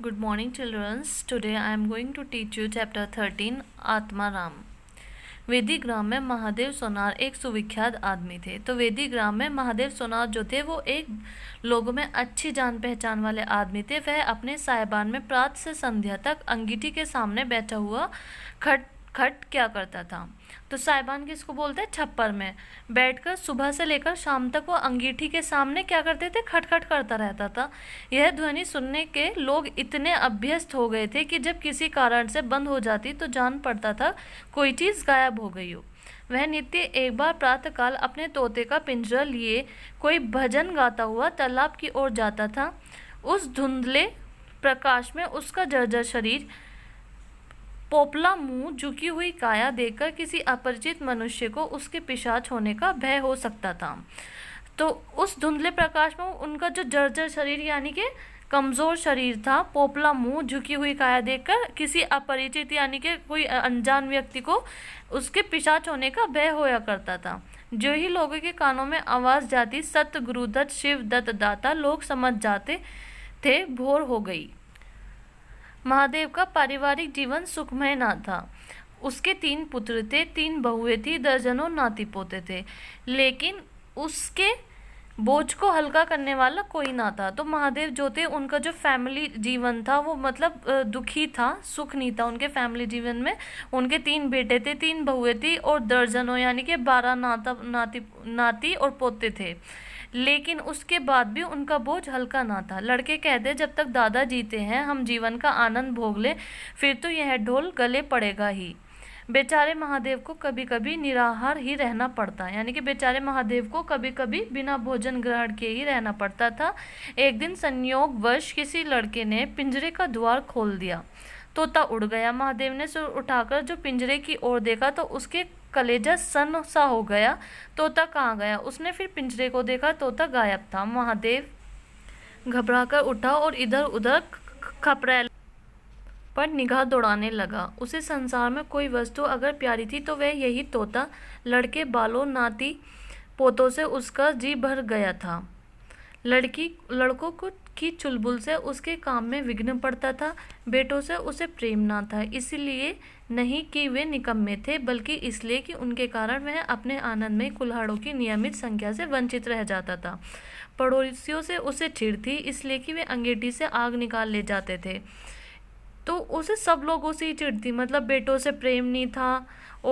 Good morning, children. Today I am going to teach you chapter 13 Atmaram. वैदिक ग्राम में महादेव सोनार एक सुविख्यात आदमी थे। तो वैदिक ग्राम में महादेव सोनार जो थे वो एक लोगों में अच्छी जान पहचान वाले आदमी थे। वह अपने साहिबान में प्रातः से संध्या तक अंगीठी के सामने बैठा हुआ खट खट क्या करता था। तो साहिबान किसको बोलते हैं? छप्पर में बैठकर सुबह से लेकर शाम तक वो अंगीठी के सामने क्या करते थे? खटखट करता रहता था। यह ध्वनि सुनने के लोग इतने अभ्यस्त हो गए थे कि जब किसी कारण से बंद हो जाती तो जान पड़ता था कोई चीज़ गायब हो गई हो। वह नित्य एक बार प्रातःकाल अपने तोते का पिंजरा लिए कोई भजन गाता हुआ तालाब की ओर जाता था। उस धुंधले प्रकाश में उसका जर्जर शरीर, पोपला मुंह, झुकी हुई काया देखकर किसी अपरिचित मनुष्य को उसके पिशाच होने का भय हो सकता था। तो उस धुंधले प्रकाश में उनका जो जर्जर शरीर यानी कि कमज़ोर शरीर था, पोपला मुंह, झुकी हुई काया देखकर किसी अपरिचित यानी कि कोई अनजान व्यक्ति को उसके पिशाच होने का भय होया करता था। जो ही लोगों के कानों में आवाज़ जाती, सत्य गुरुदत्त शिव दत्त दाता, लोग समझ जाते थे भोर हो गई। महादेव का पारिवारिक जीवन सुखमय ना था। उसके 3 पुत्र थे, 3 बहुएं थी, दर्जनों नाती पोते थे, लेकिन उसके बोझ को हल्का करने वाला कोई ना था। तो महादेव जो थे उनका जो फैमिली जीवन था वो मतलब दुखी था, सुख नहीं था उनके फैमिली जीवन में। उनके 3 बेटे थे, 3 बहुएं थी और दर्जनों यानी कि 12 नाती और पोते थे, लेकिन उसके बाद भी उनका बोझ हल्का ना था। लड़के कहते, जब तक दादा जीते हैं हम जीवन का आनंद भोग लें, फिर तो यह ढोल गले पड़ेगा ही। बेचारे महादेव को कभी कभी निराहार ही रहना पड़ता, यानी कि बेचारे महादेव को कभी कभी बिना भोजन ग्रहण किए ही रहना पड़ता था। एक दिन संयोगवश किसी लड़के ने पिंजरे का द्वार खोल दिया। तोता उड़ गया। महादेव ने सिर उठाकर जो पिंजरे की ओर देखा तो उसके कलेजा सन सा हो गया। तोता कहाँ गया? उसने फिर पिंजरे को देखा, तोता गायब था। महादेव घबराकर उठा और इधर उधर खपरेल पर निगाह दौड़ाने लगा। उसे संसार में कोई वस्तु अगर प्यारी थी तो वह यही तोता। लड़के बालों, नाती पोतों से उसका जी भर गया था। लड़कों की चुलबुल से उसके काम में विघ्न पड़ता था। बेटों से उसे प्रेम ना था, इसलिए नहीं कि वे निकम्मे थे, बल्कि इसलिए कि उनके कारण वह अपने आनंदमय कुल्हाड़ों की नियमित संख्या से वंचित रह जाता था। पड़ोसियों से उसे चिढ़ थी, इसलिए कि वे अंगीठी से आग निकाल ले जाते थे। तो उसे सब लोगों से ही चिढ़ थी, मतलब बेटों से प्रेम नहीं था,